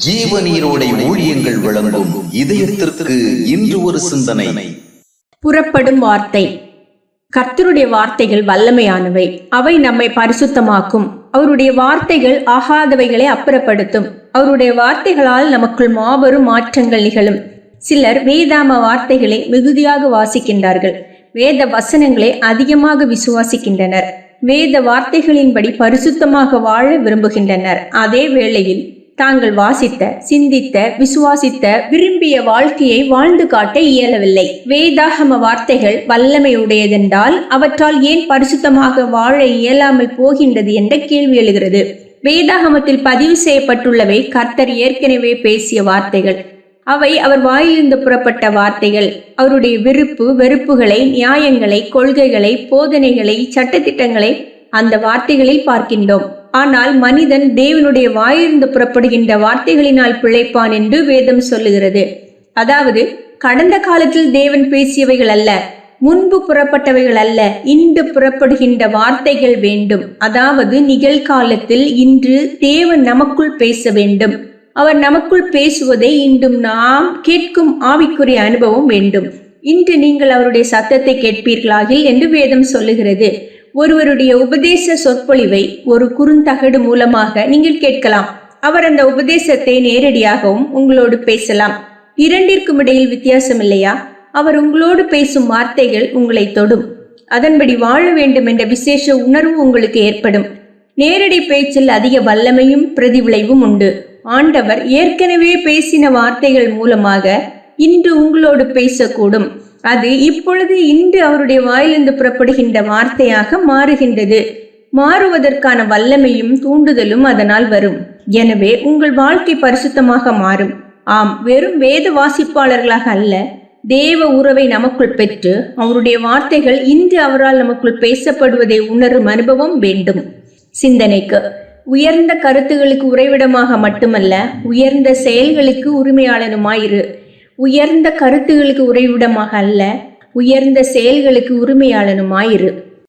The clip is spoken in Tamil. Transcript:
ஜீவநீரோடை ஊழியங்கள் வழங்கும் இதயத்திற்கு இன்று ஒரு சிந்தனை. புறப்படும் வார்த்தை. கர்த்தருடைய வார்த்தைகள் வல்லமையானவை, அவை நம்மை பரிசுத்தமாக்கும். அவருடைய வார்த்தைகள் ஆகாதவைகளை அப்புறப்படுத்தும். அவருடைய வார்த்தைகளால் நமக்குள் மாபெரும் மாற்றங்கள் நிகழும். சிலர் வேதாம வார்த்தைகளை மிகுதியாக வாசிக்கின்றார்கள். வேத வசனங்களை அதிகமாக விசுவாசிக்கின்றனர். வேத வார்த்தைகளின்படி பரிசுத்தமாக வாழ விரும்புகின்றனர். அதே வேளையில் தாங்கள் வாசித்த, சிந்தித்த, விசுவாசித்த, விரும்பிய வாழ்க்கையை வாழ்ந்து காட்ட இயலவில்லை. வேதாகம வார்த்தைகள் வல்லமையுடையதென்றால் அவற்றால் ஏன் பரிசுத்தமாக வாழ இயலாமல் போகின்றது என்ற கேள்வி எழுகிறது. வேதாகமத்தில் பதிவு செய்யப்பட்டுள்ளவை கர்த்தர் ஏற்கனவே பேசிய வார்த்தைகள். அவை அவர் வாயிலிருந்து புறப்பட்ட வார்த்தைகள். அவருடைய விருப்பு வெறுப்புகளை, நியாயங்களை, கொள்கைகளை, போதனைகளை, சட்டத்திட்டங்களை அந்த வார்த்தைகளில் பார்க்கின்றோம். ஆனால் மனிதன் தேவனுடைய வாயிலிருந்து புறப்படுகின்ற வார்த்தைகளினால் பிழைப்பான் என்று வேதம் சொல்லுகிறது. அதாவது கடந்த காலத்தில் தேவன் பேசியவைகள் அல்ல, முன்பு புறப்பட்டவைகள் அல்ல, இன்று புறப்படுகின்ற வார்த்தைகள் வேண்டும். அதாவது நிகழ்காலத்தில் இன்று தேவன் நமக்குள் பேச வேண்டும். அவர் நமக்குள் பேசுவதை இன்றும் நாம் கேட்கும் ஆவிக்குரிய அனுபவம் வேண்டும். இன்று நீங்கள் அவருடைய சத்தத்தை கேட்பீர்களாகில் என்று வேதம் சொல்லுகிறது. ஒருவருடைய உபதேச சொற்பொழிவை ஒரு குறுந்தகடு மூலமாக நீங்கள் கேட்கலாம். அவர் அந்த உபதேசத்தை நேரடியாகவும் உங்களோடு பேசலாம். இரண்டிற்கும் இடையில் வித்தியாசம் இல்லையா? அவர் உங்களோடு பேசும் வார்த்தைகள் உங்களை தொடும். அதன்படி வாழ வேண்டும் என்ற விசேஷ உணர்வு உங்களுக்கு ஏற்படும். நேரடி பேச்சில் அதிக வல்லமையும் பிரதிவிளைவும் உண்டு. ஆண்டவர் ஏற்கனவே பேசின வார்த்தைகள் மூலமாக இன்று உங்களோடு பேசக்கூடும். அது இப்பொழுது இன்று அவருடைய வாயிலிருந்து புறப்படுகின்ற வார்த்தையாக மாறுகின்றது. மாறுவதற்கான வல்லமையும் தூண்டுதலும் அதனால் வரும். எனவே உங்கள் வாழ்க்கை பரிசுத்தமாக மாறும். ஆம், வெறும் வேத வாசிப்பாளர்களாக அல்ல, தேவ உறவை நமக்குள் பெற்று அவருடைய வார்த்தைகள் இன்று அவரால் நமக்குள் பேசப்படுவதை உணரும் அனுபவம் வேண்டும். சிந்தனைக்கு. உயர்ந்த கருத்துகளுக்கு உறைவிடமாக மட்டுமல்ல, உயர்ந்த செயல்களுக்கு உரிமையாளனுமாயிரு. உயர்ந்த கருத்துகளுக்கு உறைவிடமாக அல்ல, உயர்ந்த செயல்களுக்கு உரிமையாளனுமாயிரு.